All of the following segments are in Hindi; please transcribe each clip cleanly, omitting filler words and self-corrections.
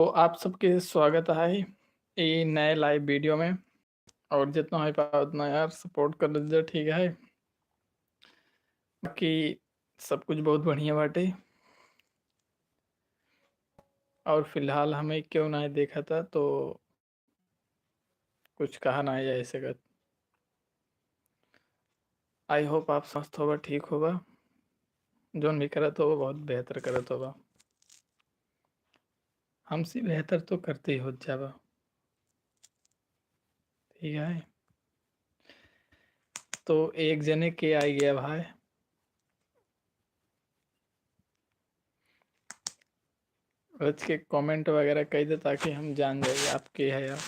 तो आप सबके स्वागत है ये नए लाइव वीडियो में। और जितना हो पाए उतना यार सपोर्ट कर दीजिए, ठीक है। बाकी सब कुछ बहुत बढ़िया बाटे। और फिलहाल हमें क्यों ना देखा था तो कुछ कहा ना जाए सकत। आई होप आप स्वस्थ होगा, ठीक होगा। जोन भी करत हो बहुत बेहतर करत होगा। हमसे बेहतर तो करते ही हो जावा, ठीक है। तो एक जने के आई गया भाई, रच के कमेंट वगैरह कह दे ताकि हम जान जाए आप के है यार।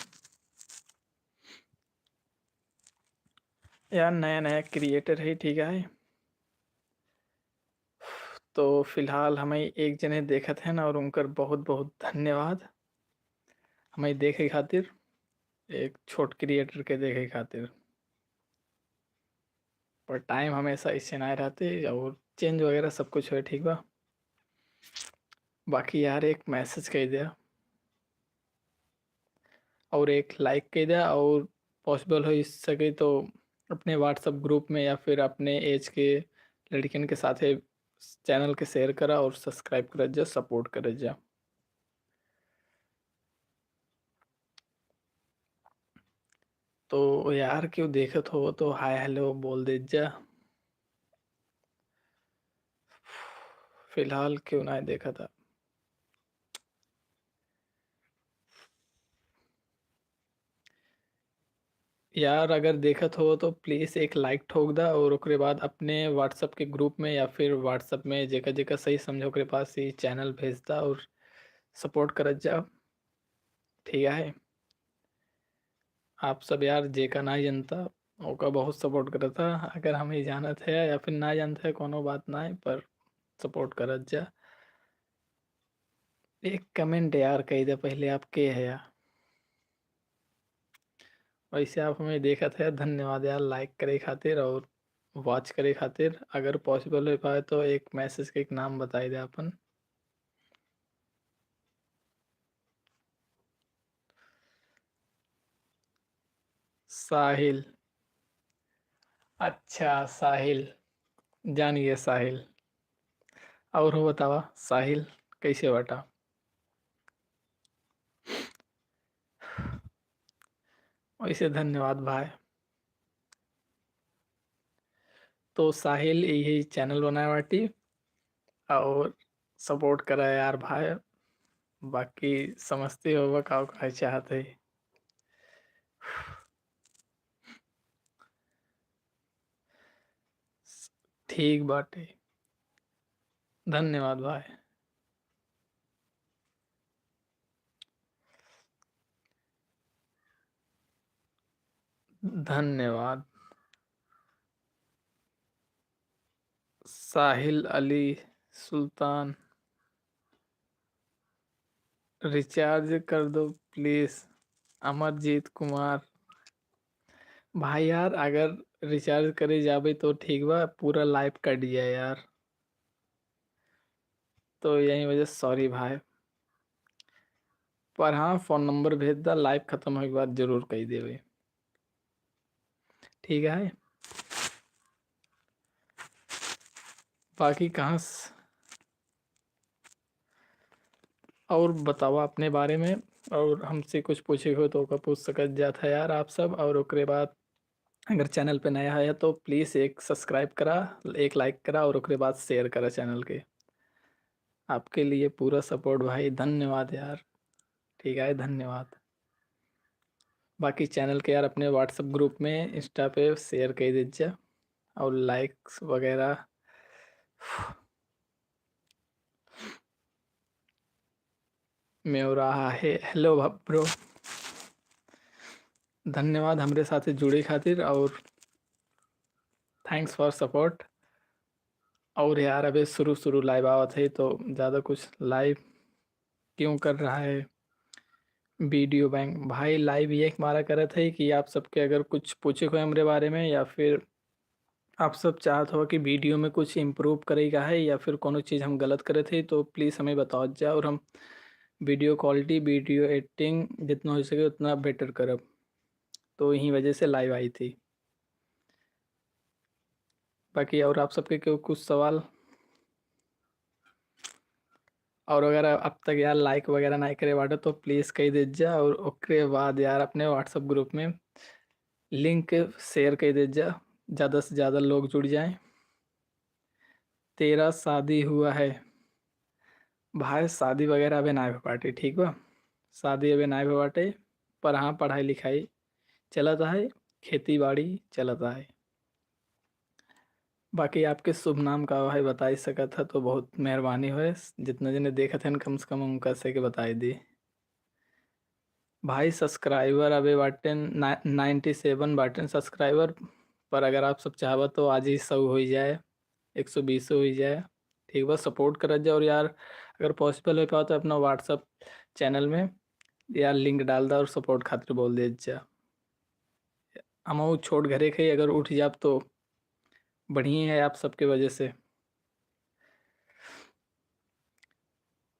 यार नया नया क्रिएटर है, ठीक है। तो फिलहाल हमें एक जने देखत है ना, और उनकर बहुत बहुत धन्यवाद हमें देखे खातिर, एक छोट क्रिएटर के देखे खातिर। पर टाइम हमेशा इससे ना रहते और चेंज वगैरह सब कुछ है, ठीक बा। बाकी यार एक मैसेज कह दिया और एक लाइक कह दिया, और पॉसिबल हो सके तो अपने व्हाट्सएप ग्रुप में या फिर अपने एज के लड़कियन के साथ चैनल के शेयर करा और सब्सक्राइब कर जा, सपोर्ट कर जा। तो यार क्यों देखत हो तो हाय हेलो बोल दे जा। फिलहाल क्यों ना देखा था यार। अगर देखत हो तो प्लीज़ एक लाइक ठोक दा, और ओकरे बाद अपने व्हाट्सएप के ग्रुप में या फिर व्हाट्सएप में जेका जेका सही समझो ओकरे पास ही चैनल भेज दा और सपोर्ट करत जा, ठीक है। आप सब यार जेका ना जनता ओका बहुत सपोर्ट करता। अगर हम ही जानत है या फिर ना जानते है कोनो बात ना है, पर सपोर्ट करत जा। एक कमेंट यार कही दे पहले आप के है यार। वैसे आप हमें देखा था, धन्यवाद यार लाइक करे खातिर और वॉच करे खातिर। अगर पॉसिबल हो पाए तो एक मैसेज के एक नाम बताई दे अपन। साहिल, अच्छा साहिल, जानिए साहिल। और हो बतावा साहिल कैसे बटा। वैसे धन्यवाद भाई। तो साहिल यही चैनल बनाए बाटी और सपोर्ट करा यार भाई। बाकी समझते हो का चाहते। ठीक बाटे, धन्यवाद भाई। धन्यवाद। साहिल अली सुल्तान, रिचार्ज कर दो प्लीज। अमरजीत कुमार, भाई यार अगर रिचार्ज करे जाबे तो ठीक बा, पूरा लाइफ कट जाए यार। तो यही वजह सॉरी भाई। पर हाँ फोन नंबर भेज दा, लाइफ खत्म होने के बाद जरूर कही देवे, ठीक है। बाकी कहाँ और बतावा अपने बारे में। और हमसे कुछ पूछे हो तो ओका पूछ सकत जात है यार आप सब। और ओकरे बाद अगर चैनल पे नया है तो प्लीज़ एक सब्सक्राइब करा, एक लाइक करा और ओकरे बाद शेयर करा चैनल के। आपके लिए पूरा सपोर्ट भाई, धन्यवाद यार, ठीक है धन्यवाद। बाकी चैनल के यार अपने व्हाट्सएप ग्रुप में इंस्टा पे शेयर कर दीजिए और लाइक्स वगैरह। में हो रहा है हेलो ब्रो। धन्यवाद हमारे साथ जुड़े खातिर और थैंक्स फॉर सपोर्ट। और यार अबे शुरू शुरू लाइव आवत है तो ज़्यादा कुछ लाइव क्यों कर रहा है। वीडियो बैंक भाई लाइव ये हमारा करा था कि आप सबके अगर कुछ पूछे हो हमारे बारे में, या फिर आप सब चाहत हो कि वीडियो में कुछ इम्प्रूव करेगा है या फिर कोनो चीज़ हम गलत करे थे तो प्लीज़ हमें बताओ जा, और हम वीडियो क्वालिटी, वीडियो एडिटिंग जितना हो सके उतना बेटर करब, तो यही वजह से लाइव आई थी। बाकी और आप सबके क्यों कुछ सवाल, और अगर अब तक यार लाइक वगैरह नहीं करे बाटे तो प्लीज़ कही दीजिए, और उसके बाद यार अपने व्हाट्सएप ग्रुप में लिंक शेयर कर दीजिए, ज़्यादा से ज़्यादा लोग जुड़ जाएं। तेरा शादी हुआ है भाई? शादी वगैरह अभी ना हो बाटे, ठीक बा, शादी अभी ना हो बाटे, पर हाँ पढ़ाई लिखाई चलता है, खेती बाड़ी चलता है। बाकी आपके शुभ नाम का भाई बता ही सका था तो बहुत मेहरबानी हुए, जितने जने देखा थे कम से कम उनका से के बताई दी। भाई सब्सक्राइबर अभी बाटे 97 बाटे सब्सक्राइबर, पर अगर आप सब चाहबा तो आज ही 100 हो जाए, 120 हो जाए, ठीक बस सपोर्ट कर जाए। और यार अगर पॉसिबल हो पाओ तो अपना व्हाट्सअप चैनल में यार लिंक डाल दा और सपोर्ट खातिर बोल दे जा, हम छोट घरे के अगर उठ जाब तो बढ़िया है आप सबके वजह से।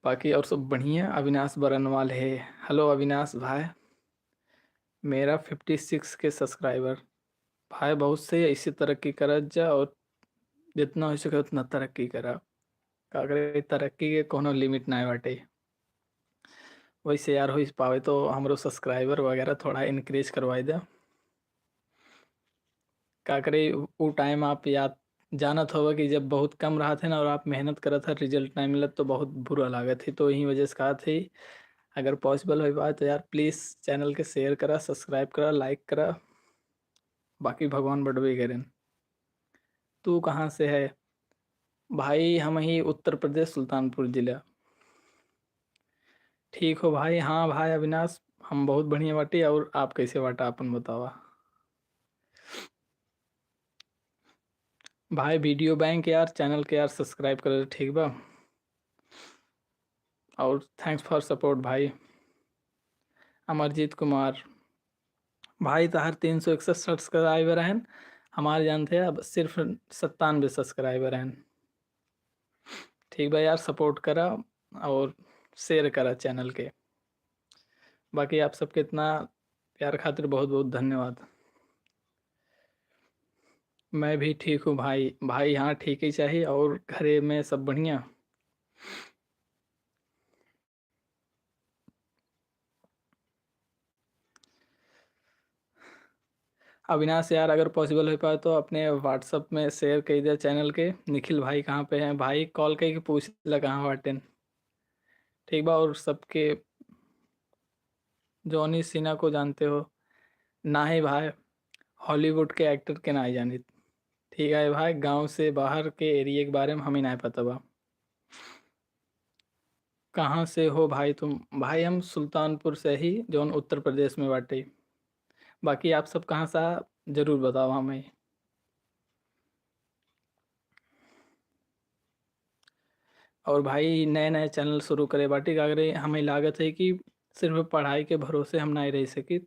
बाकी और सब बढ़िया। अविनाश बरनवाल है, हेलो अविनाश भाई, मेरा 56 के सब्सक्राइबर भाई, बहुत से इसी तरक्की कर जा, और जितना हो सके उतना तरक्की करा, अगर तरक्की के कोनो लिमिट ना बाटे। वैसे यार हो पावे तो हमरो सब्सक्राइबर वगैरह थोड़ा इनक्रीज करवाई दे, का करे वो टाइम आप याद जानत होगा कि जब बहुत कम रहा थे ना और आप मेहनत करा था, रिजल्ट नहीं मिला तो बहुत बुरा लगा थी, तो यही वजह से कहा थी अगर पॉसिबल हो पाए तो यार प्लीज़ चैनल के शेयर करा, सब्सक्राइब करा, लाइक करा। बाकी भगवान बढ़वे करें। तू कहाँ से है भाई? हम ही उत्तर प्रदेश सुल्तानपुर जिला। ठीक हो भाई? हाँ भाई अविनाश, हम बहुत बढ़िया बाटी, और आप कैसे बाटा अपन बतावा। भाई वीडियो बैंक यार चैनल के यार सब्सक्राइब कर, ठीक बा, और थैंक्स फॉर सपोर्ट भाई। अमरजीत कुमार भाई तहार 361 सब्सक्राइबर हैं, हमारे जानते हैं अब सिर्फ 97 सब्सक्राइबर हैं, ठीक बा यार सपोर्ट करा और शेयर करा चैनल के। बाकी आप सबके इतना प्यार खातिर बहुत बहुत धन्यवाद। मैं भी ठीक हूँ भाई, भाई हाँ ठीक ही चाहिए, और घरे में सब बढ़िया। अविनाश यार अगर पॉसिबल हो पाए तो अपने व्हाट्सअप में शेयर कर दिया चैनल के, निखिल भाई कहाँ पे हैं भाई, कॉल करके पूछ ला कहाँ बाटेन, ठीक बा। और सबके जॉनी सिन्हा को जानते हो? ना ही भाई, हॉलीवुड के एक्टर के ना ही जानी, ठीक है भाई, गांव से बाहर के एरिया के बारे में हमें नहीं पता बा। कहाँ से हो भाई तुम? भाई हम सुल्तानपुर से ही, जौन उत्तर प्रदेश में बाटे। बाकी आप सब कहाँ से जरूर बताओ हमें। और भाई नए नए चैनल शुरू करे बाटी, अगर हमें लागत है कि सिर्फ पढ़ाई के भरोसे हम नहीं रह सकी,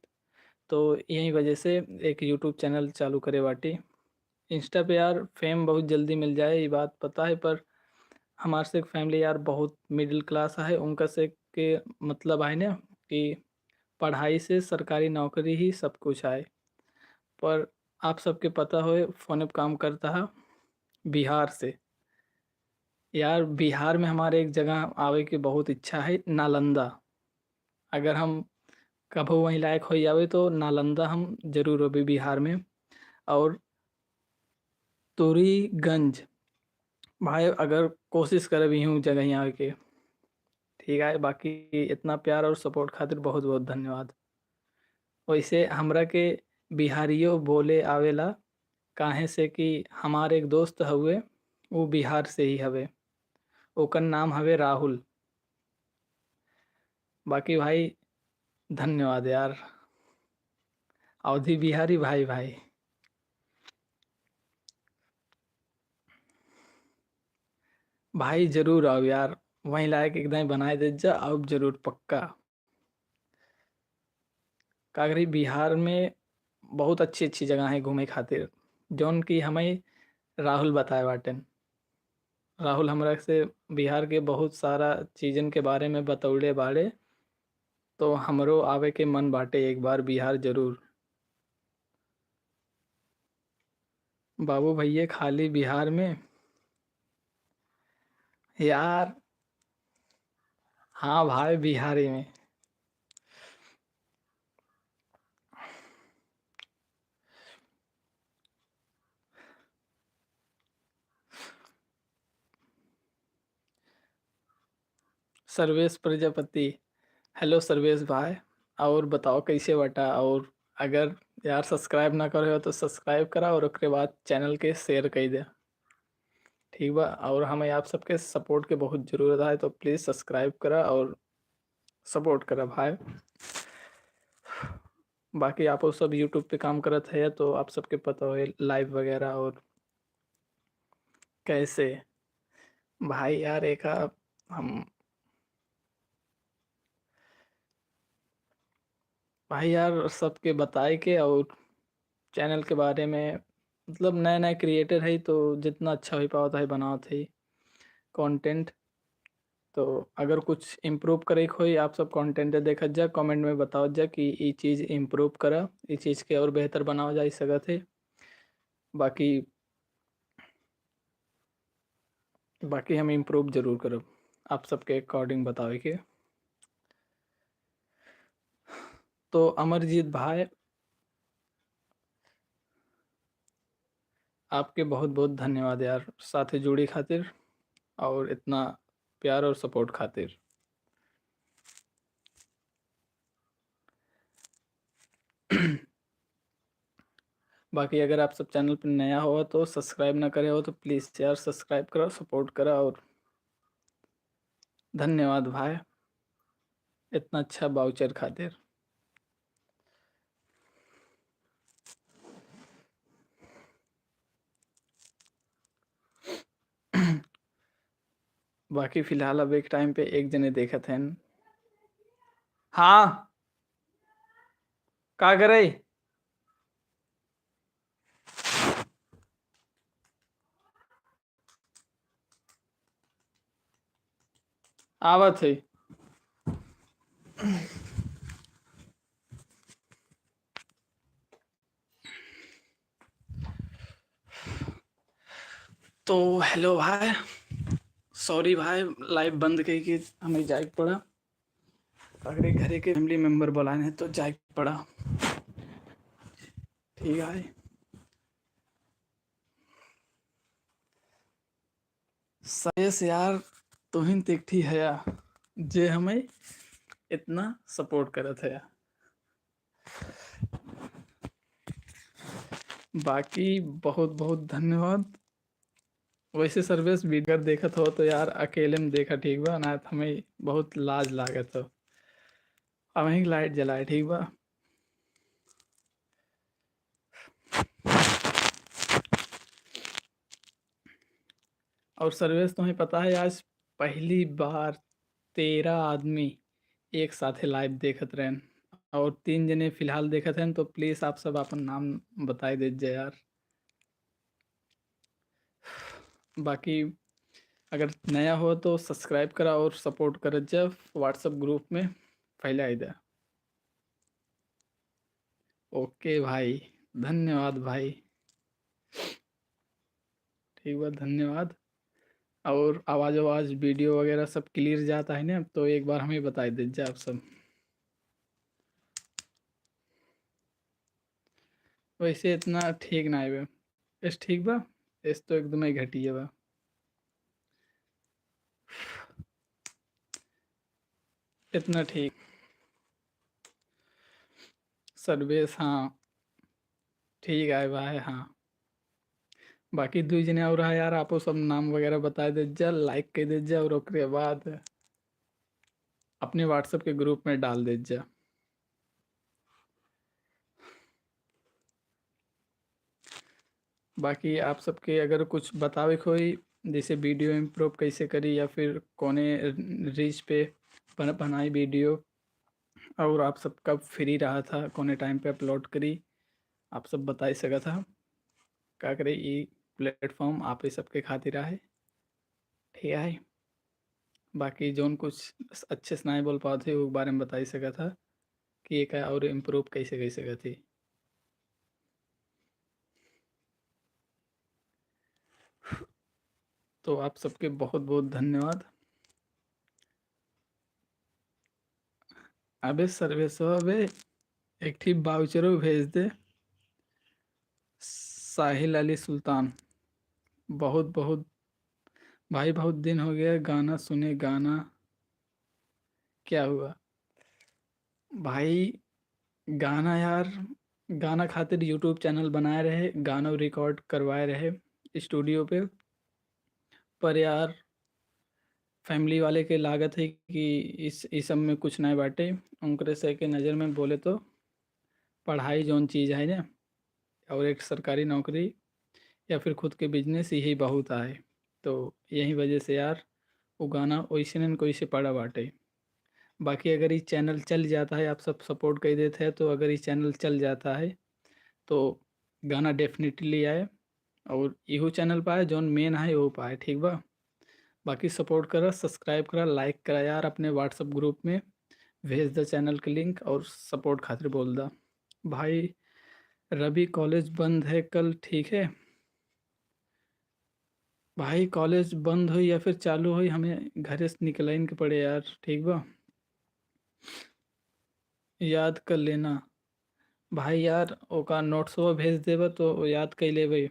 तो यही वजह से एक यूट्यूब चैनल चालू करे बाटी। इंस्टा पे यार फेम बहुत जल्दी मिल जाए ये बात पता है, पर हमारे से फैमिली यार बहुत मिडिल क्लास है, उनका से के मतलब है ना कि पढ़ाई से सरकारी नौकरी ही सब कुछ है। पर आप सबके पता हो फोन पे काम करता है बिहार से, यार बिहार में हमारे एक जगह आवे की बहुत इच्छा है, नालंदा। अगर हम कभी वहीं लायक हो जावे तो नालंदा हम जरूर अभी बिहार में। और तुरीगंज भाई अगर कोशिश करे भी हूँ जगह यहाँ के, ठीक है। बाकी इतना प्यार और सपोर्ट खातिर बहुत बहुत धन्यवाद। वैसे हमरा के बिहारियों बोले आवेला, काहे से कि हमारे एक दोस्त हुए वो बिहार से ही हवे, ओकर नाम हवे राहुल। बाकी भाई धन्यवाद यार, अवधि बिहारी भाई भाई। भाई जरूर आओ यार, वहीं लायक एकदम बनाए दे जा, आओ जरूर पक्का। कागरी बिहार में बहुत अच्छी अच्छी जगह है घूमे खातिर, जौन की हमें राहुल बताए बाटन। राहुल हमरा से बिहार के बहुत सारा चीजन के बारे में बतौले बाड़े, तो हमरो आवे के मन बाटे एक बार बिहार जरूर। बाबू भैया खाली बिहार में यार। हाँ भाई बिहारी में। सर्वेश प्रजापति। हेलो सर्वेश भाई। और बताओ कैसे बटा। और अगर यार सब्सक्राइब ना करे हो तो सब्सक्राइब करा और उसके बाद चैनल के शेयर कर दे। ठीक बा। और हमें आप सबके सपोर्ट के बहुत ज़रूरत है, तो प्लीज़ सब्सक्राइब करा और सपोर्ट करा भाई। बाकी आप वो सब यूट्यूब पे काम करत है तो आप सबके पता हो लाइव वगैरह और कैसे। भाई यार एक हम भाई यार सबके बताए के और चैनल के बारे में, मतलब नए नए क्रिएटर है तो जितना अच्छा हो पाता है बनावत है कंटेंट। तो अगर कुछ इम्प्रूव करे के होई आप सब कंटेंट देखत जा, कमेंट में बताओ जा कि ये चीज़ इम्प्रूव करा, ये चीज़ के और बेहतर बनावा जा सकत है। बाकी बाकी हम इम्प्रूव जरूर करब आप सबके अकॉर्डिंग बतावे के। तो अमरजीत भाई आपके बहुत बहुत धन्यवाद यार साथे जुड़ी खातिर और इतना प्यार और सपोर्ट खातिर। बाकी अगर आप सब चैनल पर नया हो तो सब्सक्राइब ना करे हो तो प्लीज़ यार सब्सक्राइब करो, सपोर्ट करा और धन्यवाद भाई इतना अच्छा बाउचर खातिर। बाकी फिलहाल अब एक टाइम पे एक जने देखा थे। हाँ का करे आवत है। तो हेलो भाई, सॉरी भाई लाइव बंद कही कि हमें जाग पड़ा। अगर घरे के फैमिली मेंबर बुलाए हैं तो जाग पड़ा। ठीक है सयस यार, तुहिन तिकठी है या जे हमें इतना सपोर्ट करत है। बाकी बहुत बहुत धन्यवाद। वैसे सर्विस वीडियो देखत हो तो यार अकेले में देखा ठीक बा ना, तो हमें बहुत लाज लागत हो। अब वहीं लाइट जलाए ठीक बा। और सर्वेश तुम्हें पता है आज पहली बार 13 आदमी एक साथ लाइव देखत रहन और 3 जने फिलहाल देखत हैं, तो प्लीज आप सब अपन नाम बताई दीजिए यार। बाकी अगर नया हो तो सब्सक्राइब करा और सपोर्ट कर जा, व्हाट्सएप ग्रुप में फैला दे। ओके भाई धन्यवाद भाई। ठीक बा धन्यवाद। और आवाज़ आवाज़ वीडियो वगैरह सब क्लियर जाता है ना, तो एक बार हमें बताई दीजिए आप सब। वैसे इतना ठीक ना है इस ठीक बा। इस तो एकदम ही घटिया बा। इतना ठीक सर्विस हाँ ठीक है भाई हाँ। बाकी 2 जने और है यार, आपो सब नाम वगैरह बता दीजिए, लाइक कर दीजिए और उसके बाद अपने व्हाट्सएप के ग्रुप में डाल दीजिए। बाकी आप सबके अगर कुछ बतावे कोई जैसे वीडियो इम्प्रूव कैसे करी या फिर कोने रीच पे बनाई वीडियो, और आप सब कब फ्री रहा था कोने टाइम पे अपलोड करी, आप सब बताई सका था। का करे ये प्लेटफॉर्म आप ही सबके खातिर है। ठीक है। बाकी जौन कुछ अच्छे से नहीं बोल पाते थे वो बारे में बता ही सका था कि एक और इम्प्रूव कैसे कैसे सका थी। तो आप सबके बहुत बहुत धन्यवाद। अबे सर्वेश्वर अबे एक ठीक बाउचरो भेज दे। साहिल अली सुल्तान, बहुत बहुत भाई बहुत दिन हो गया गाना सुने गाना। क्या हुआ भाई? गाना यार, गाना खातिर यूट्यूब चैनल बनाए रहे, गाना रिकॉर्ड करवाए रहे स्टूडियो पे। पर यार फैमिली वाले के लागत है कि इस सब में कुछ नहीं बाटे। उनकरे से के नज़र में बोले तो पढ़ाई जौन चीज़ है ना, और एक सरकारी नौकरी या फिर खुद के बिजनेस यही बहुत आए। तो यही वजह से यार वो गाना वैसे न कोई से पड़ा बाटे। बाकी अगर ये चैनल चल जाता है, आप सब सपोर्ट कर देते हैं, तो अगर ये चैनल चल जाता है तो गाना डेफिनेटली आए। और इहो चैनल पाए जौन मेन है वो पाए, ठीक बा। बाकी सपोर्ट करा, सब्सक्राइब करा, लाइक करा यार, अपने व्हाट्सअप ग्रुप में भेज द चैनल के लिंक और सपोर्ट खातिर बोल दा। भाई रवि कॉलेज बंद है कल, ठीक है भाई। कॉलेज बंद हो या फिर चालू हो, हमें घर से निकल के पड़े यार, ठीक बा। याद कर लेना भाई यार, ओका नोट्स वो भेज देबा तो याद कर लेबै।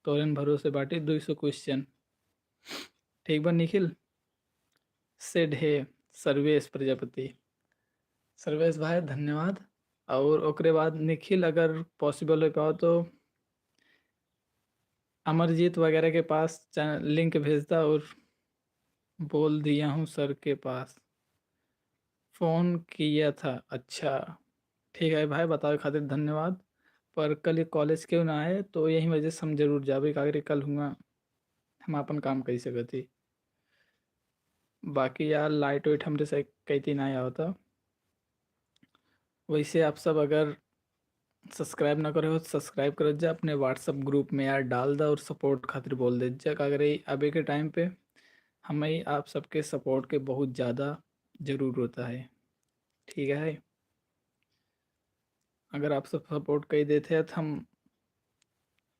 तोरन भरोसे बाटी 200 क्वेश्चन, ठीक बा निखिल। सेड है सर्वेश प्रजापति। सर्वेश भाई धन्यवाद। और ओकरे बाद निखिल अगर पॉसिबल हो पाओ तो अमरजीत वगैरह के पास लिंक भेजता और बोल दिया हूँ सर के पास फ़ोन किया था। अच्छा ठीक है भाई, बताओ खातिर धन्यवाद। पर कल ये कॉलेज क्यों ना आए, तो यही वजह से हम जरूर जाबे, अगर कल हुआ हम अपन काम कर सकती। बाकी यार लाइट वाइट हमरे से कहती ना आया होता। वैसे आप सब अगर सब्सक्राइब ना करे हो तो सब्सक्राइब कर जा, अपने व्हाट्सअप ग्रुप में यार डाल दा और सपोर्ट खातिर बोल दे जा। अगर अभी के टाइम पे हमें आप सबके सपोर्ट के बहुत ज़्यादा ज़रूर होता है, ठीक है। अगर आप सब सपोर्ट कर देते हैं तो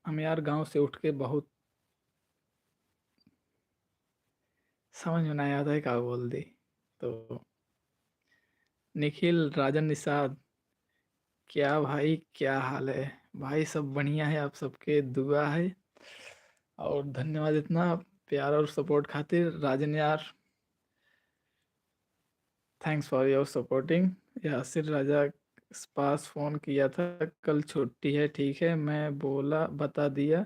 हम यार गांव से उठ के बहुत समझ में नहीं आता है क्या बोल दी। तो निखिल राजन निषाद, क्या भाई क्या हाल है? भाई सब बढ़िया है, आप सबके दुआ है। और धन्यवाद इतना प्यार और सपोर्ट खातिर राजन यार। Thanks for your supporting. Yasir Raja pass phone किया था, कल छुट्टी है, ठीक है। मैं बोला बता दिया,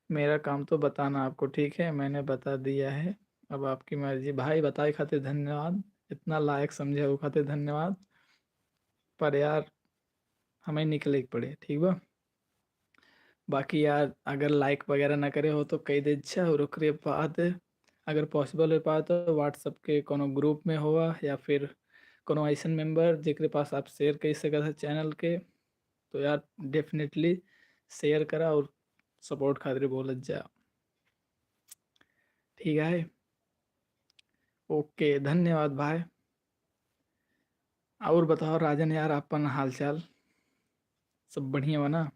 मेरा काम तो बताना आपको, ठीक है मैंने बता दिया है, अब आपकी मर्जी। भाई बताए खातिर धन्यवाद, इतना लायक समझे वो खातिर धन्यवाद। पर यार हमें निकले के पड़े, ठीक बा। बाकी यार अगर लाइक वगैरह ना करे हो तो कही दे अच्छा। और ओकरे बाद अगर पॉसिबल हो पाए तो व्हाट्सअप के कोनो ग्रुप में हुआ या फिर कोनो ऐसन मेंबर जेकरे पास आप शेयर कर सकत है चैनल के, तो यार डेफिनेटली शेयर करा और सपोर्ट खातिर बोलत जा, ठीक है। ओके धन्यवाद भाई। और बताओ राजन यार, अपन हाल चाल सब बढ़िया बना?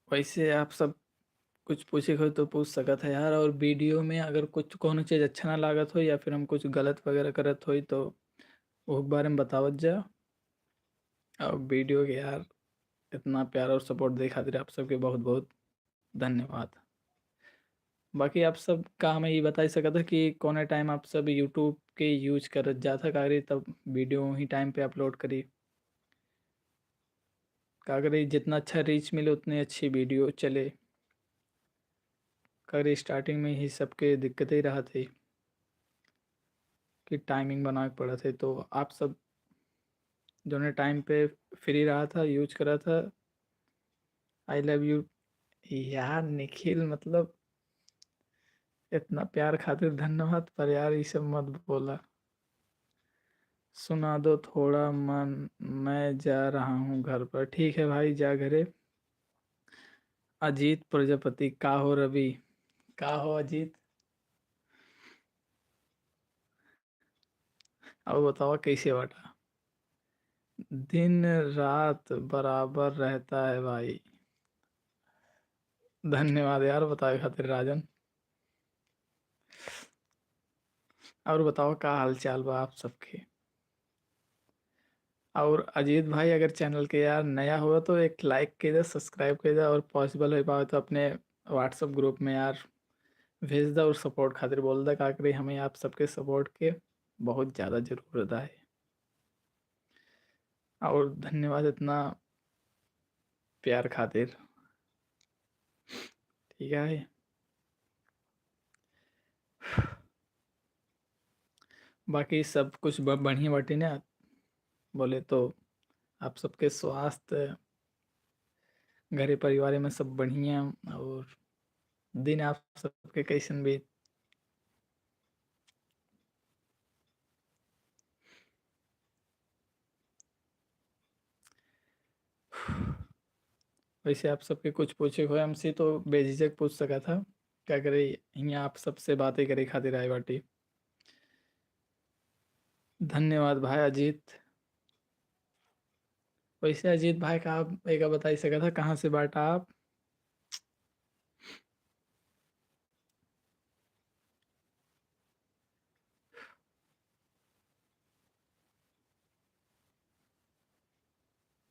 वैसे आप सब कुछ पूछे हो तो पूछ सकत है यार। और वीडियो में अगर कुछ कोनो चीज़ अच्छा ना लागत हो या फिर हम कुछ गलत वगैरह करत हो तो वो बारे में बतावत जा। और वीडियो के यार इतना प्यार और सपोर्ट दे खातिर आप सबके बहुत बहुत धन्यवाद। बाकी आप सब का हमें ये बता सकता है कि कौन टाइम आप सब यूट्यूब के यूज कर जाता करी, तब वीडियो ही टाइम पे अपलोड करी का करी, जितना अच्छा रीच मिले उतनी अच्छी वीडियो चले। करी स्टार्टिंग में ही सबके दिक्कत ही रहा थी कि टाइमिंग बना के पड़ा थे। तो आप सब जो ने टाइम पे फ्री रहा था यूज करा था, आई लव यू यार निखिल। मतलब इतना प्यार खातिर धन्यवाद, पर यार ये सब मत बोला। सुना दो थोड़ा मन, मैं जा रहा हूँ घर पर। ठीक है भाई, जा घरे। अजीत प्रजापति, का हो रवि? का हो अजीत? अब बताओ कैसे बाटा? दिन रात बराबर रहता है भाई। धन्यवाद यार बताए खातिर राजन। और बताओ का हाल चाल बा आप सबके? और अजीत भाई अगर चैनल के यार नया हुआ तो एक लाइक कीजिए, सब्सक्राइब कीजिए, और पॉसिबल हो पाए तो अपने व्हाट्सएप ग्रुप में यार भेज दो, और सपोर्ट खातिर बोल दे का करी, हमें आप सबके सपोर्ट के बहुत ज़्यादा ज़रूरत है। और धन्यवाद इतना प्यार खातिर। ठीक है। बाकी सब कुछ बढ़िया बाटी ना? बोले तो आप सबके स्वास्थ्य, घरे परिवार में सब बढ़िया? और दिन आप सबके कैसन भी? वैसे आप सबके कुछ पूछे हुए हमसे तो बेझिझक पूछ सका था। क्या करे, यहाँ आप सबसे बातें करे खातिर आए बाटी। धन्यवाद भाई अजीत। वैसे अजीत भाई का आप एक बता ही सका था कहाँ से बाटा आप?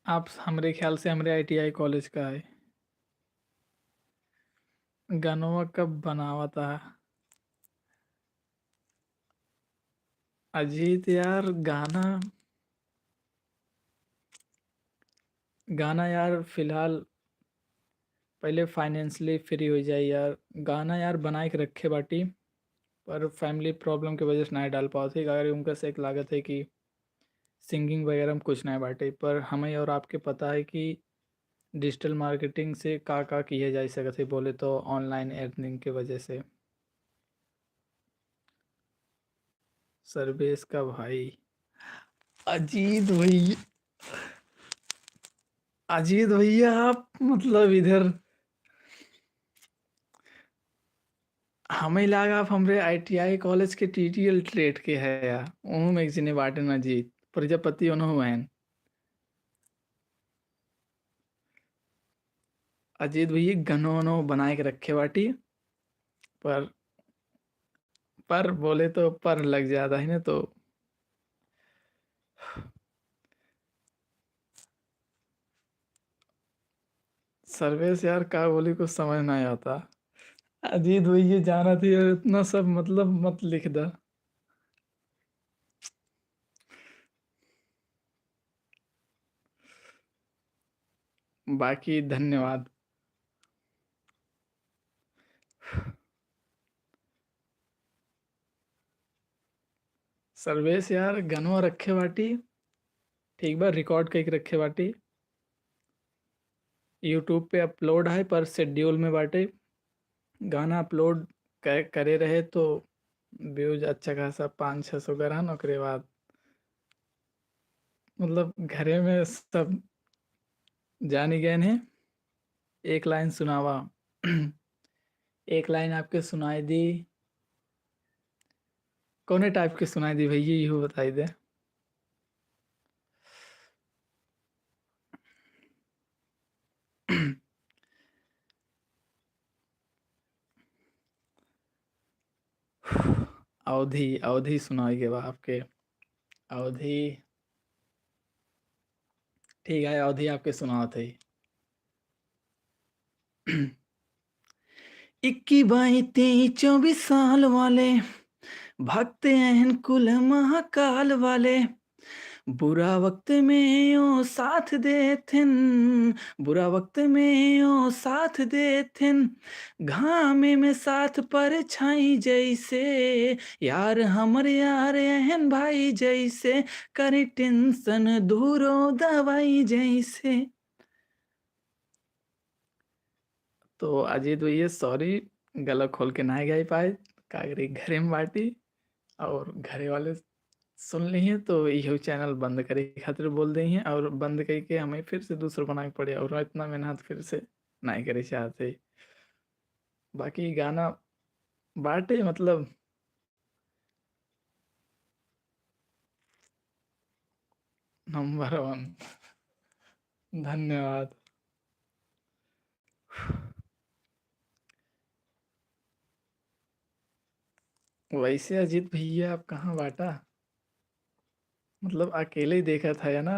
आप हमरे ख्याल से हमरे आईटीआई कॉलेज का है। गानवा कब बनावा था? अजीत यार गाना, गाना यार फिलहाल पहले फाइनेंशियली फ्री हो जाए यार। गाना यार बनाए के रखे बाटी, पर फैमिली प्रॉब्लम की वजह से नहीं डाल पाते। अगर उनका से एक लागत है कि सिंगिंग वगैरह में कुछ नहीं बाटे, पर हमें और आपके पता है कि डिजिटल मार्केटिंग से का किया जा सकते बोले तो ऑनलाइन अर्निंग के वजह से। सर्वेश का भाई अजीत भैया, अजीत भैया आप मतलब इधर हमें लगा आप हमरे आईटीआई कॉलेज के टीटीएल ट्रेड के है या उन्होंने में एक बाटे न अजीत प्रजापति उन्होंने हैं। अजीत भैया गनो वनो बनाए के रखे बाटी, पर बोले तो पर लग जाता है ना तो। सर्वेश यार का बोली कुछ समझ नहीं आता। अजीत भैया जाना थी इतना सब मतलब मत लिख दा। बाकी धन्यवाद। सर्वेश यार गनवा रखे बाटी, ठीक बा रिकॉर्ड करके रखे बाटी, यूट्यूब पे अपलोड है पर शेड्यूल में बाटे। गाना अपलोड करे रहे तो व्यूज अच्छा खासा 500-600 करन, ओकरे बाद मतलब घरे में सब जानी गए हैं। एक लाइन सुनावा। एक लाइन आपके सुनाई दी, कौने टाइप के सुनाई दी भैया यू बताई दे। अवधि, अवधि सुनाई के बाद आपके अवधि। ठीक है अवधि आपके सुनाओ थे। 21 22 23 24 साल वाले भक्त एहन कुल महाकाल वाले, बुरा वक्त में ओ साथ देथिन, बुरा वक्त में ओ साथ देथिन, घामे में साथ पर छाई जैसे, यार हमर यार एहन भाई जैसे, करे टेंशन दूरो दवाई जैसे। तो अजीत भैया सॉरी, गला खोल के ना गा पाए, कागरी घरे में बाटी और घरे वाले सुन ली तो इहो चैनल बंद करे खातिर बोल दी हैं, और बंद कई के हमें फिर से दूसरा बना के पड़े, और इतना मेहनत फिर से नहीं करे चाहते। बाकी गाना बाटे मतलब नंबर 1। धन्यवाद। वैसे अजीत भैया आप कहाँ बाटा, मतलब अकेले ही देखा था या ना,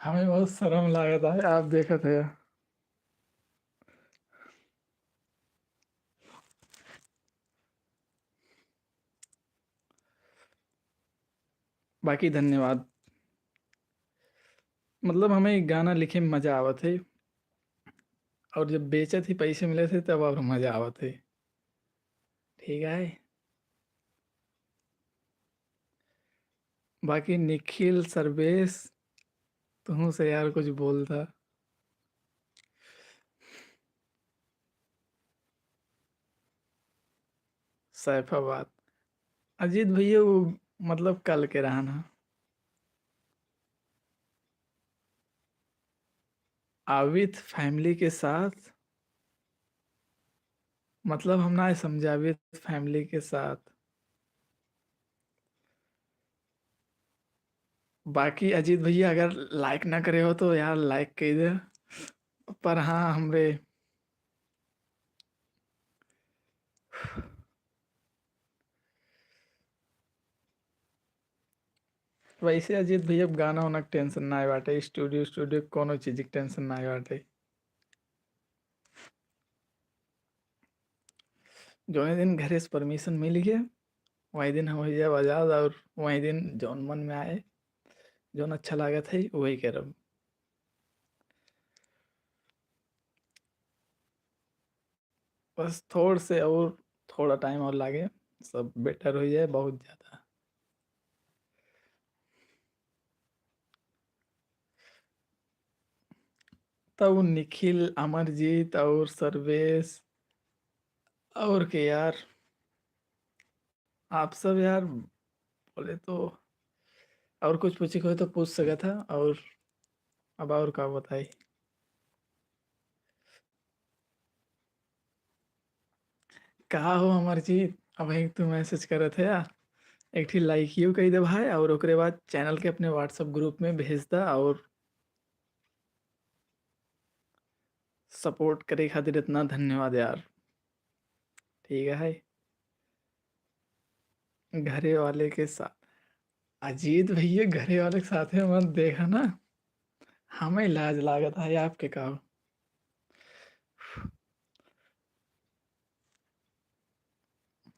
हमें बहुत शर्म लगा था आप देखा था। बाकी धन्यवाद, मतलब हमें गाना लिखे में मजा आवत है, और जब बेचे थे पैसे मिले थे तब और मजा आवत है। ठीक है। बाकी निखिल सर्वेश, तुम से यार कुछ बोलता। सैफाबाद, अजीत भैया वो मतलब कल के रहना, आविद फैमिली के साथ, मतलब हम ना समझा विद फैमिली के साथ। बाकी अजीत भैया अगर लाइक ना करे हो तो यार लाइक कर दे, पर हाँ हमरे। वैसे अजीत भैया गाना वाना के टेंशन ना बाटे, स्टूडियो स्टूडियो कोनो चीज के टेंशन ना बाटे। जो दिन घरे से परमिशन मिल गया वही दिन हम हो जाए आजाद, और वही दिन जौन मन में आए जौन अच्छा लागत है वही करब। बस थोड़ से और थोड़ा टाइम और लागे, सब बेटर हो जाए बहुत ज़्यादा। तब निखिल अमरजीत और सर्वेश और के यार, आप सब यार बोले तो, और कुछ पूछे को तो पूछ सका था, और अब और का बताई। कहा हो अमरजीत, अब एक तू मैसेज करे थे यार, एकठी लाइक यू कही दे भाई, और ओकरे बाद चैनल के अपने व्हाट्सएप ग्रुप में भेज दा, और सपोर्ट करे खातिर इतना धन्यवाद यार। ठीक है। घरे वाले के साथ, अजीत भैया घरे वाले के साथ है मत देखा ना, हमें लाज लागत है आपके कहा।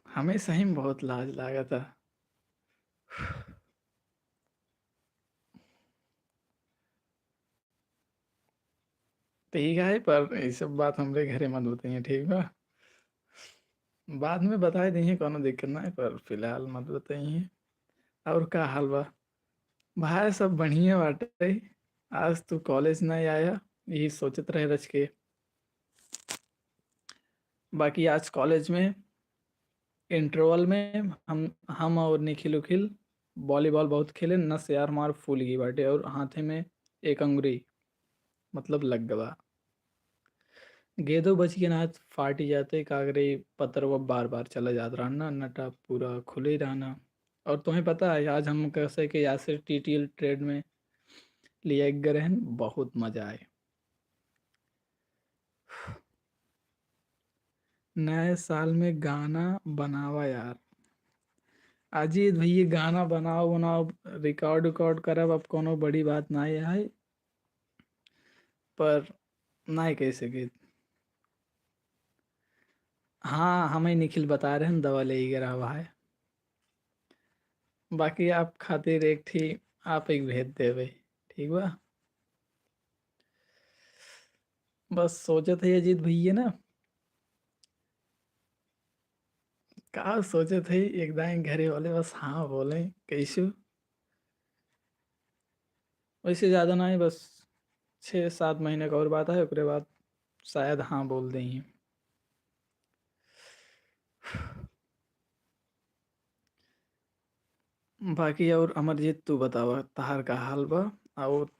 हमें सही में बहुत लाज लागत है। ठीक है, पर ये सब बात हमरे घरे मत बताइए, ठीक बा। बाद में बता देंगे, कोनो दिक्कत ना है, पर फिलहाल मत बताइए। और का हाल बा भाई, सब बढ़िया बाटे। आज तू कॉलेज नहीं आया, यही सोचत रहे रच के। बाकी आज कॉलेज में इंटरवल में हम और निखिल उखिल वॉलीबॉल बहुत खेले, नस यार हमार फूल गई बाटे, और हाथे में एक अंगुरी मतलब लग गवा। गेंदों बच के ना फाट ही जाते कागरे, पत्थर वो बार बार चला जाता रहा ना, नटा पूरा खुले ही रहना। और तुम्हें पता है आज हम कैसे कि यासिर टीटीएल ट्रेड में लिया एक ग्रहण, बहुत मजा आए। नए साल में गाना बनावा यार, अजीत भैया गाना बनाओ बनाओ, रिकॉर्ड रिकॉर्ड करब, अब कोनो बड़ी बात ना है, पर नहीं कह सके। हाँ हमें निखिल बता रहे हैं दवा ले ही गिरा हुआ है। बाकी आप खातिर एक थी, आप एक भेज देवे, ठीक बा। बस सोचे थे अजीत भैया ना, का सोचे थे एकदम घरे वाले बस हाँ बोले कैसु, वैसे ज़्यादा ना है, बस 6-7 महीने का और बात है, उसके बाद शायद हाँ बोल देंगे। बाकी और अमरजीत तू बतावा तहार का हाल बा। और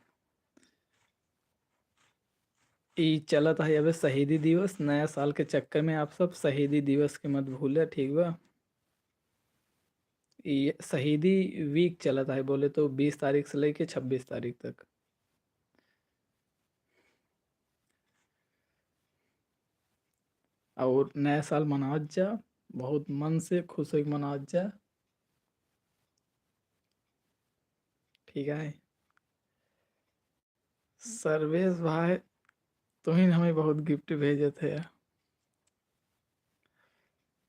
ई चलत है अबे शहीदी दिवस, नया साल के चक्कर में आप सब शहीदी दिवस के मत भूले, ठीक बा। ये शहीदी वीक चलत है, बोले तो 20 तारीख से लेके 26 तारीख तक। और नया साल मनावत जा, बहुत मन से खुश होके मनावत जा, ठीक है। सर्वेश भाई, तुम्ही हमें बहुत गिफ्ट भेजे थे यार।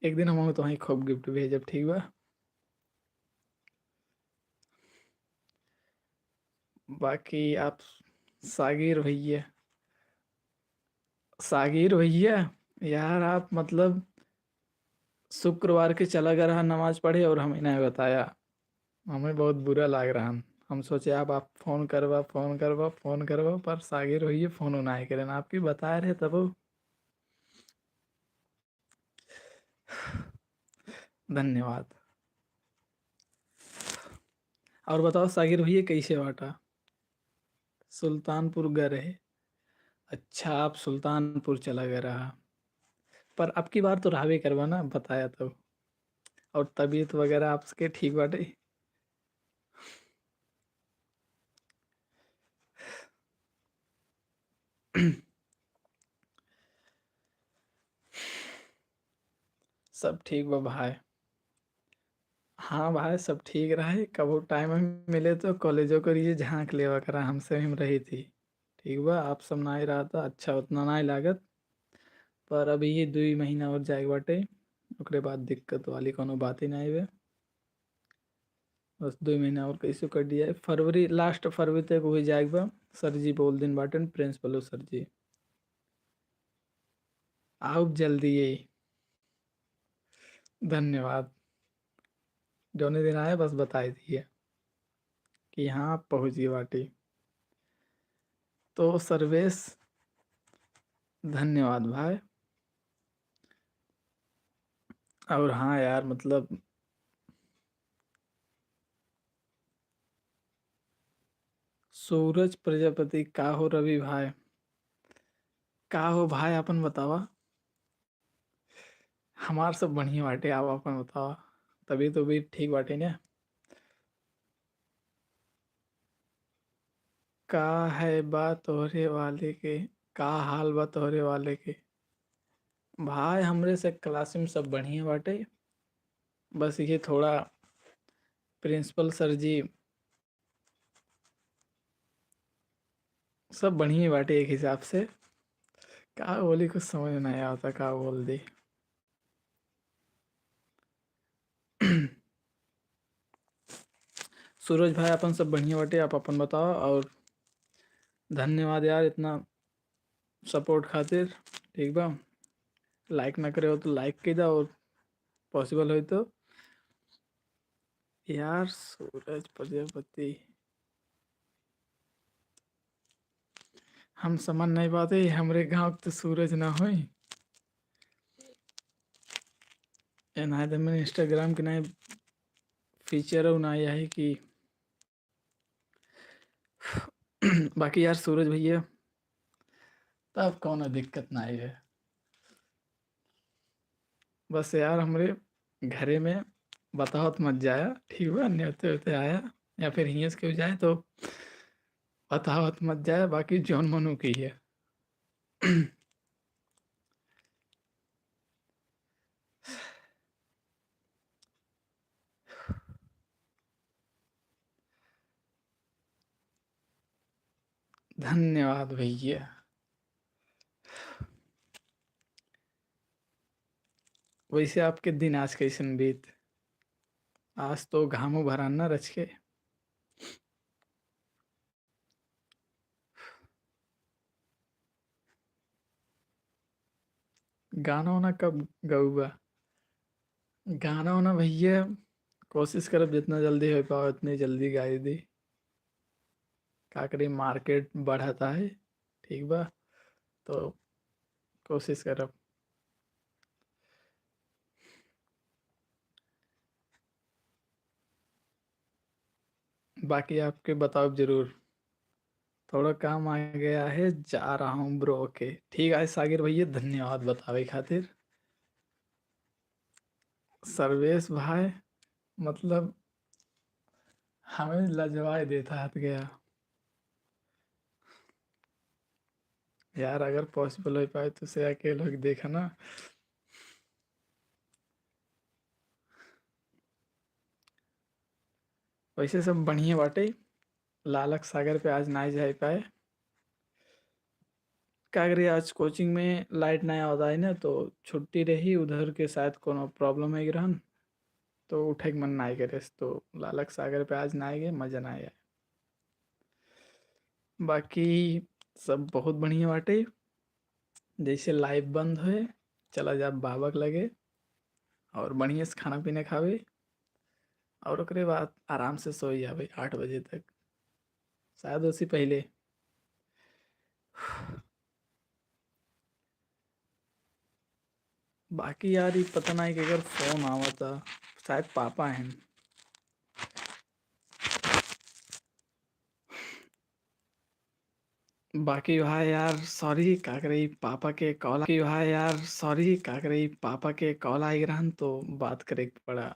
एक दिन हम तुम्हें खूब गिफ्ट भेजब, ठीक बा। बाकी आप सागिर भैया यार, आप मतलब शुक्रवार के चला गया रहा नमाज पढ़े और हमें नहीं बताया। हमें बहुत बुरा लग रहा। हम सोचे आप फोन करवा पर सागिर भैया फोन नहीं करें, आपकी बता रहे तब वो। धन्यवाद। और बताओ सागिर भैया कैसे बाटा। सुल्तानपुर गए रहे। अच्छा, आप सुल्तानपुर चला गया रहा। पर अब की बार तो रहबे करवा ना, बताया तो। और तबीयत वगैरह आपके ठीक बाटे। सब ठीक बा भाई। हाँ भाई, सब ठीक रहे। कबो टाइम मिले तो कॉलेजों को ये झांक लेवा करा, हमसे हम रही थी। ठीक बा, आप सब ना ही रहा था अच्छा, उतना ना ही लागत। पर अभी ये 2 महीना और जाए बाटे, ओकरे बाद दिक्कत वाली कोनो बात ही नहीं हुए। बस 2 महीना और कैसे कर दिया है, फरवरी लास्ट फरवरी तक हो जाएगा बा। सर जी बोल दिन बाटन, प्रिंसिपल सर जी। आओ जल्दी ही। धन्यवाद। जौने दिन आए बस बताई दिए कि हाँ आप पहुँच गए बाटी। तो सर्वेश, धन्यवाद भाई। और हाँ यार मतलब सूरज प्रजापति का हो, रवि भाई का हो भाई, अपन बतावा। हमार सब बढ़िया बाटे, आप अपन बतावा। तभी तो भी ठीक बाटे ना। का है बात तोहरे वाले के, का हाल बा तोहरे वाले के। भाई हमरे से क्लास में सब बढ़िया बाटे। बस ये थोड़ा प्रिंसिपल सर जी, सब बढ़िया बाटे एक हिसाब से। का बोली कुछ समझ में नहीं आता, का बोल दी। सूरज भाई अपन सब बढ़िया बाटे, आप अपन बताओ। और धन्यवाद यार इतना सपोर्ट खातिर, ठीक बा। लाइक ना करे हो तो लाइक कर दो, और पॉसिबल हो तो यार सूरज प्रजापति, हम समझ नहीं पाते हमरे गांव के तो सूरज ना होई। ना तो मैंने इंस्टाग्राम के नए फीचर ना है कि बाकी यार सूरज भैया, तब कौन दिक्कत ना है। बस यार हमरे घरे में बतावत मत जाया, ठीक बा। न्योते होते आया या फिर हियस के जाए तो बतावत मत जाया, बाकी जौन मनु की है। धन्यवाद भैया। वैसे आपके दिन आज कैसन बीत। आज तो घामू भरान ना रच के। गाना वाना कब गऊबा। गाना वाना भैया कोशिश करब जितना जल्दी हो पाओ उतनी जल्दी गाई दी। का करी मार्केट बढ़ता है, ठीक बा। तो कोशिश करब। बाकी आपके बताओ जरूर। थोड़ा काम आ गया है, जा रहा हूँ ब्रो। ओके ठीक है सागिर भैया, धन्यवाद बतावे खातिर। सर्वेश भाई मतलब हमें लजवाए देता हट गया यार। अगर पॉसिबल हो पाए तो से आके लोग देखा ना। वैसे सब बढ़िया बाटे। लालक सागर पे आज ना जा पाए। क्या करिए, आज कोचिंग में लाइट नया होता है ना, तो छुट्टी रही उधर के, शायद कोनो प्रॉब्लम है ग्रहण, तो उठे के मन ना करे, तो लालक सागर पे आज ना गए, मजा ना आया। बाकी सब बहुत बढ़िया बाटे। जैसे लाइव बंद हुए, चला जा बाबा के लगे और बढ़िया से खाना पीना खावे, और ओकरे बाद आराम से सो जावे 8 बजे तक, शायद उससे पहले। बाकी यार ये पता नहीं कि अगर फोन आवा था, शायद पापा हैं। बाकी भाई यार सॉरी का करी पापा के कॉल की भाई यार सॉरी का करी पापा के कॉल आई रहन, तो बात करे के पड़ा।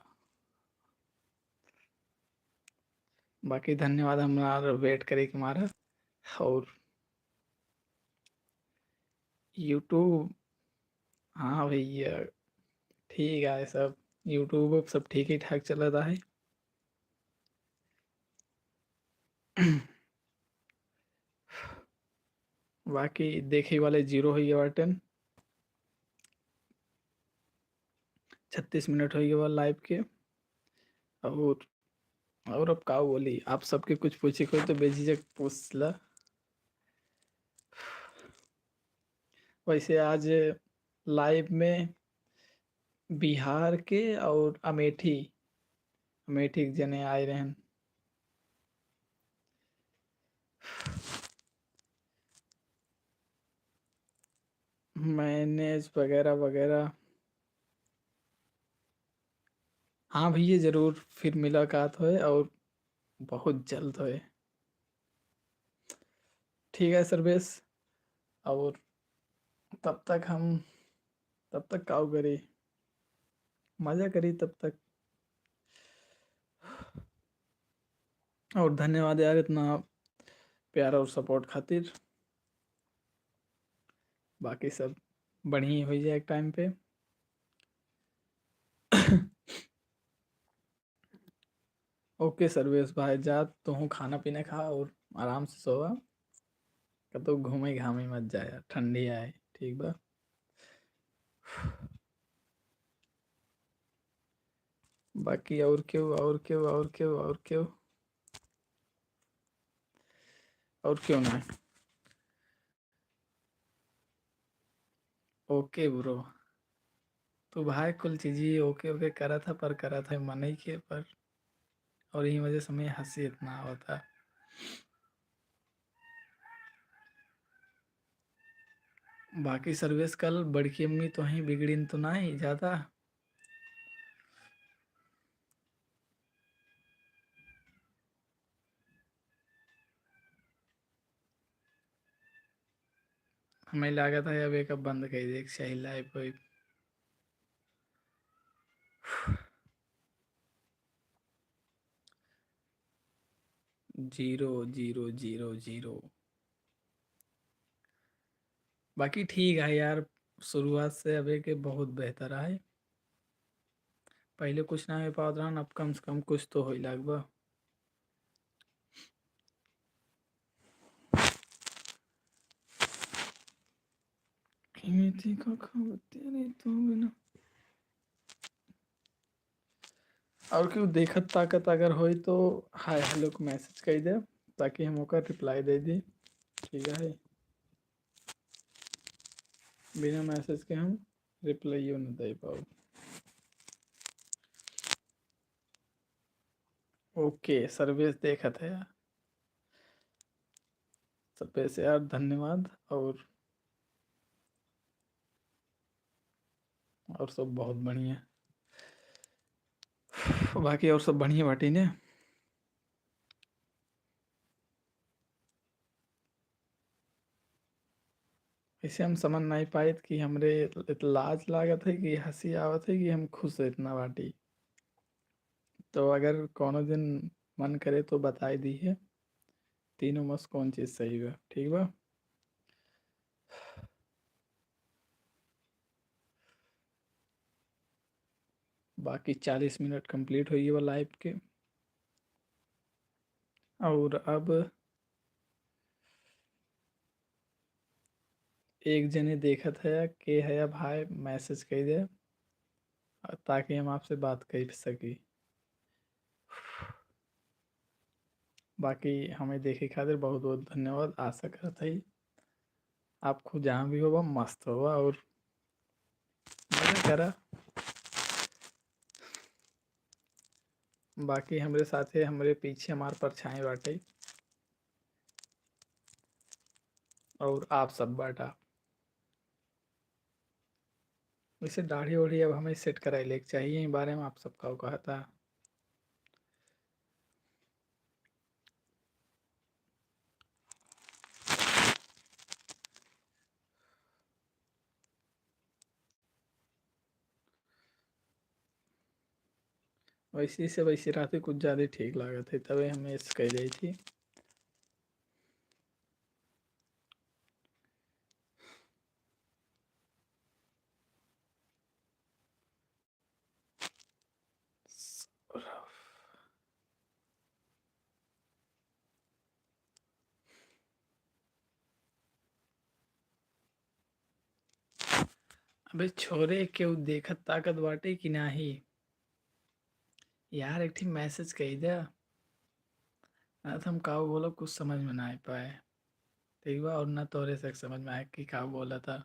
बाकी धन्यवाद हमारा वेट करे के मारा। और यूट्यूब, हाँ भैया ठीक है सब। यूट्यूब सब ठीक ही ठाक चल रहा है। बाकी देखे वाले जीरो हो गया बटन। 36 मिनट हो गया लाइव के। और और अब का बोली, आप सबके कुछ पूछे कोई तो बेझिझक पूछ ला। वैसे आज लाइव में बिहार के और अमेठी, अमेठी के जने आए रहन। मैनेज वगैरह वगैरह। हाँ भैया जरूर, फिर मुलाकात होए और बहुत जल्द होए। ठीक है सर्वेश। और तब तक हम, तब तक काउ करी, मजा करी तब तक। और धन्यवाद यार इतना प्यार और सपोर्ट खातिर। बाकी सब बढ़िया हो जाए एक टाइम पे। ओके सर्वेश भाई, जा तो हूँ खाना पीना खा और आराम से सोवा। कतो घूमे घामे मत जाया, ठंडी आए ठीक बा। बाकी और क्यों और क्यों और क्यों और क्यों और क्यों ना। Okay bro. तो भाई कुल चीज ही ओके ओके करा था, पर करा था मन ही के पर, और यही वजह से मैं हंसी इतना होता। बाकी सर्विस कल बड़की अम्मी तो ही बिगड़ी तो ना ही ज्यादा। हमें लगा था अब एक बंद कर दे सही life wife. Zero zero zero zero. बाकी ठीक है यार, शुरुआत से अभी के बहुत बेहतर है। पहले कुछ ना हो पाता रहा, अब कम से कम कुछ तो हो ही लगभग। कीमती का खबर तेरे तो बिना। और क्यों देखत ताकत अगर होई तो हाय हेलो को मैसेज कर दे, ताकि हम ओकर रिप्लाई दे दी। ठीक है, बिना मैसेज के हम रिप्लाई न दे पाओ। ओके सर्विस देखा था यार, सब से यार धन्यवाद। और सब बहुत बढ़िया। बाकी और सब बढ़िया बाटी ने। इसे हम समझ नहीं पाए कि हमरे लाज लागत है कि हंसी आवत है कि हम खुश है इतना बाटी। तो अगर कोनो दिन मन करे तो बताई दी है तीनों में से कौन चीज़ सही बा, ठीक बा। बाकी 40 मिनट कंप्लीट हुई है लाइव के। और अब एक जने देखत है के है भाई मैसेज कर दे ताकि हम आपसे बात कर सकी। बाकी हमें देखे खातिर बहुत बहुत धन्यवाद। आशा करत हई आप खुद जहाँ भी होगा मस्त होगा और मजा करा। बाकी हमरे साथे हमरे पीछे हमार परछाई बाटे और आप सब बाटा। वैसे दाढ़ी ओढ़ी अब हमें सेट कराई लेके चाहिए, इ बारे में आप सबका कहा था। वैसे से वैसे रहते कुछ ज़्यादा ठीक लागत है तबे हमें इस कह रही थी। अबे छोरे केहू देखत ताकत बाटे कि नाही यार, एक ठीक मैसेज कही दे ना तो हम का बोला कुछ समझ में ना आ पाए, ठीक बा। और ना तोरे से समझ में आए कि का बोला था,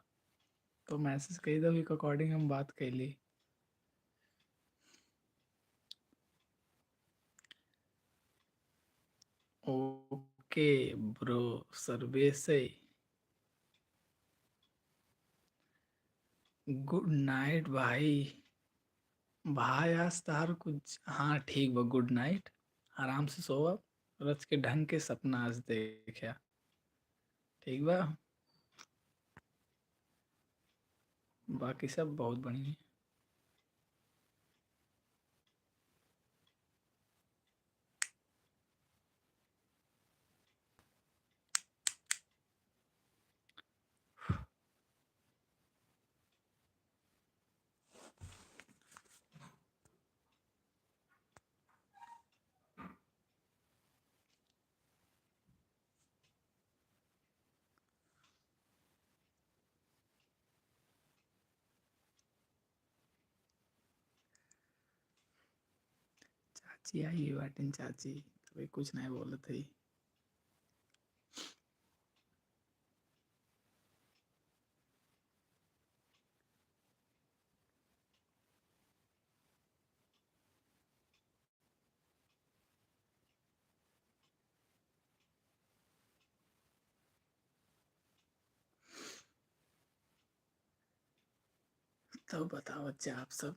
तो मैसेज कही दो कि अकॉर्डिंग हम बात कैली। ओके ब्रो, सर्वे से गुड नाइट भाई। भाई आज तार कुछ, हाँ ठीक बा, गुड नाइट। आराम से सो अब, रच के ढंग के सपना आज देखा, ठीक बा। बाकी सब बहुत बढ़िया। चाची आई बाटिन चाची, तभी कुछ नहीं बोलत थी। तो बताओ अच्छा आप सब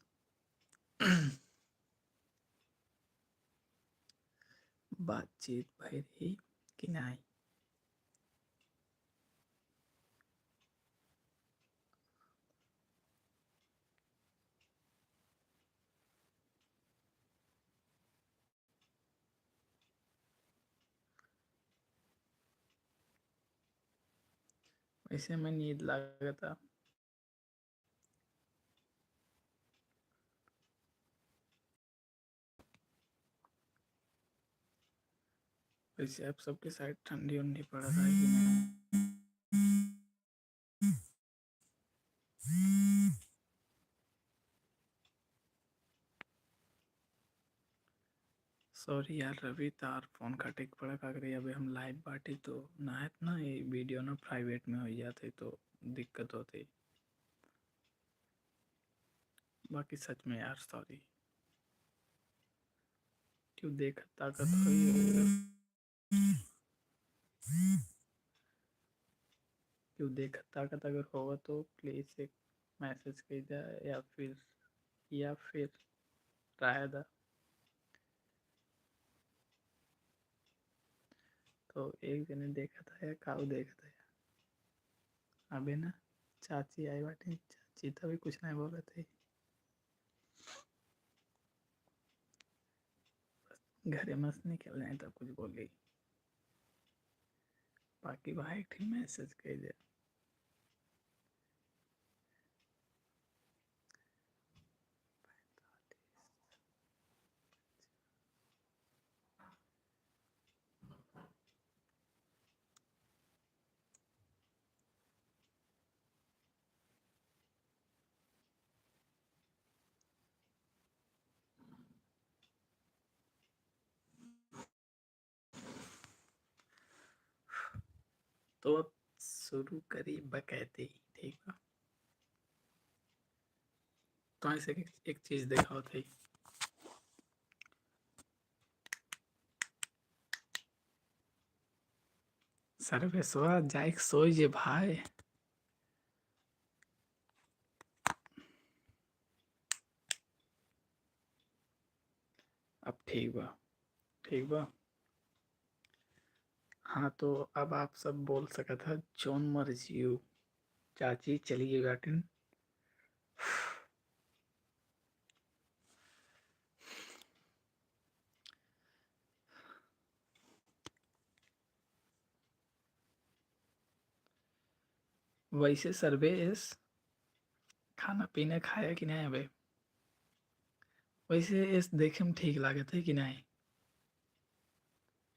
बातचीत भई रही कि नहीं। वैसे मैं नींद लगा था। वैसे आप सबके साइड ठंडी उंडी पड़ रहा है कि नहीं। सॉरी यार रवि, तार फोन काटे के पड़ा का करे। अबे हम लाइव बाटी तो ना है ना, ये वीडियो ना प्राइवेट में हो जाते तो दिक्कत होती। बाकी सच में यार सॉरी, क्यों देख ताकत हुई, क्यों देख ताकत अगर होगा तो प्लीज़ एक मैसेज कर दे, या फिर राय दा। तो एक जने देखा था या काऊ देखा था। अबे ना चाची आई बाटे, चाची तभी कुछ नहीं बोल रहे थे, घरे मस्त निकल जाए तब कुछ बोली। बाकी भाई ठीक मैसेज कर दे। तो अब शुरू करी बकैती, ठीक है। तो ऐसे एक चीज देखा थी, सर्वेश्वर जाइक सोई जे भाई। अब ठीक बा, ठीक बा। हाँ तो अब आप सब बोल सका था जोन मर्जी हो। चाची चली गई बाटिन। वैसे सर्वेश खाना पीना खाया कि नहीं अबे? वैसे इस देखे में ठीक लागे थे कि नहीं?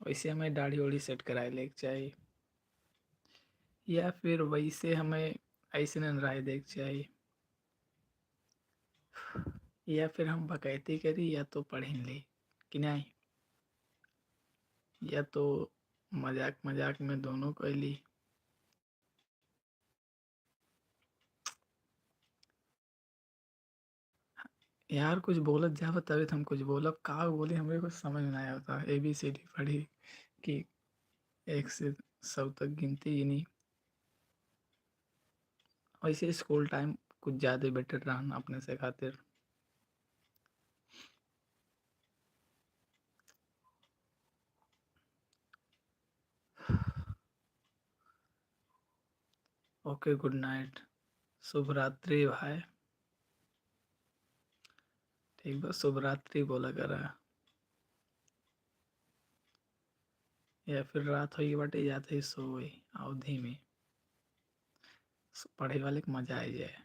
वैसे हमें दाढ़ी ओढ़ी सेट कराए लेके चाहिए, या फिर वैसे हमें ऐसे न राय देख चाहिए, या फिर हम बकैती करी या तो पढ़ ली कि नहीं, या तो मजाक मजाक में दोनों कैली। यार कुछ बोलत जा तभी तो हम कुछ बोलब, का बोली हमें कुछ समझ में नहीं आता। ABCD पढ़ी कि 1 से 100 तक गिनती ही नहीं। वैसे स्कूल टाइम कुछ ज़्यादा बेटर रहा अपने से खातिर। ओके गुड नाइट, शुभ रात्रि भाई। ठीक बस शुभ रात्रि बोला करा, या फिर रात हो बाटे जाते ही सोई अवधि में पढ़े वाले के मजा आ जाए।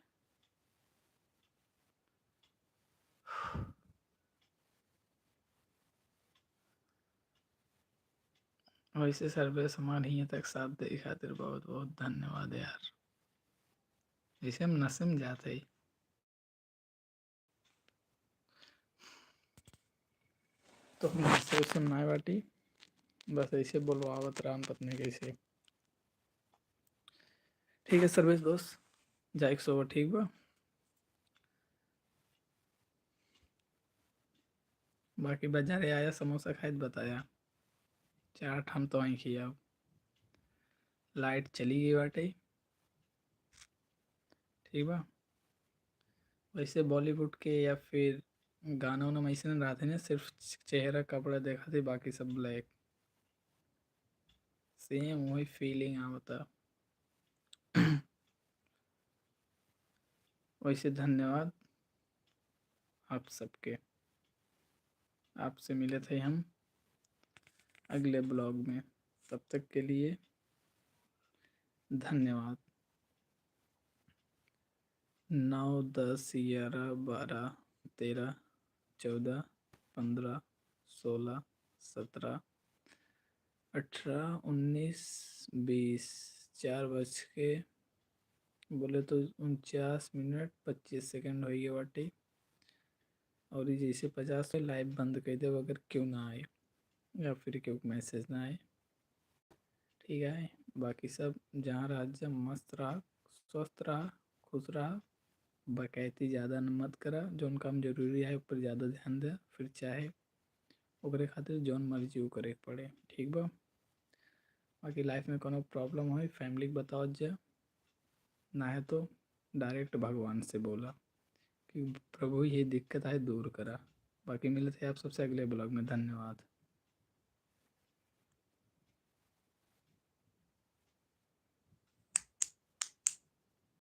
वैसे सर्वे समान ही तक साथ दे खातिर बहुत बहुत धन्यवाद यार। जैसे हम नशे में जाते ही, तो हम नशे उसे ना बाटी, बस ऐसे बोलवावत राम पत्नी कैसे। ठीक है सर्वेश दोस्त, जाइक सोवर ठीक बा। बाकी बाजारे आया समोसा खाए बताया, चाट हम तो वहीं खिया। लाइट चली गई बाटे, ठीक बा। वैसे बॉलीवुड के या फिर गाना वाना में ऐसे नहीं रहते ना, सिर्फ चेहरा कपड़ा देखा थे बाकी सब ब्लैक, सेम वही फीलिंग आवता। वैसे धन्यवाद आप सबके, आपसे मिले थे हम अगले ब्लॉग में, तब तक के लिए धन्यवाद। 9 10 11 12 13 14 15 16 17 18 19 20, 4 बज के बोले तो 49 मिनट 25 सेकंड हो गए बाटे। और ये जैसे 50 तो लाइव बंद कर दे अगर क्यों ना आए, या फिर क्यों मैसेज ना आए, ठीक है। बाकी सब जहाँ रह जब मस्त रहा, स्वस्थ रहा, खुश रहा। बकैती ज़्यादा न मत करा, जौन काम जरूरी है ऊपर ज़्यादा ध्यान दे, फिर चाहे ओकरे खातिर जौन मर्जी वो करे के पड़े, ठीक बा। बाकी लाइफ में कोनो प्रॉब्लम हो फैमिली के बताओ जा, ना है तो डायरेक्ट भगवान से बोला कि प्रभु ये दिक्कत है दूर करा। बाकी मिलते हैं आप सबसे अगले ब्लॉग में, धन्यवाद।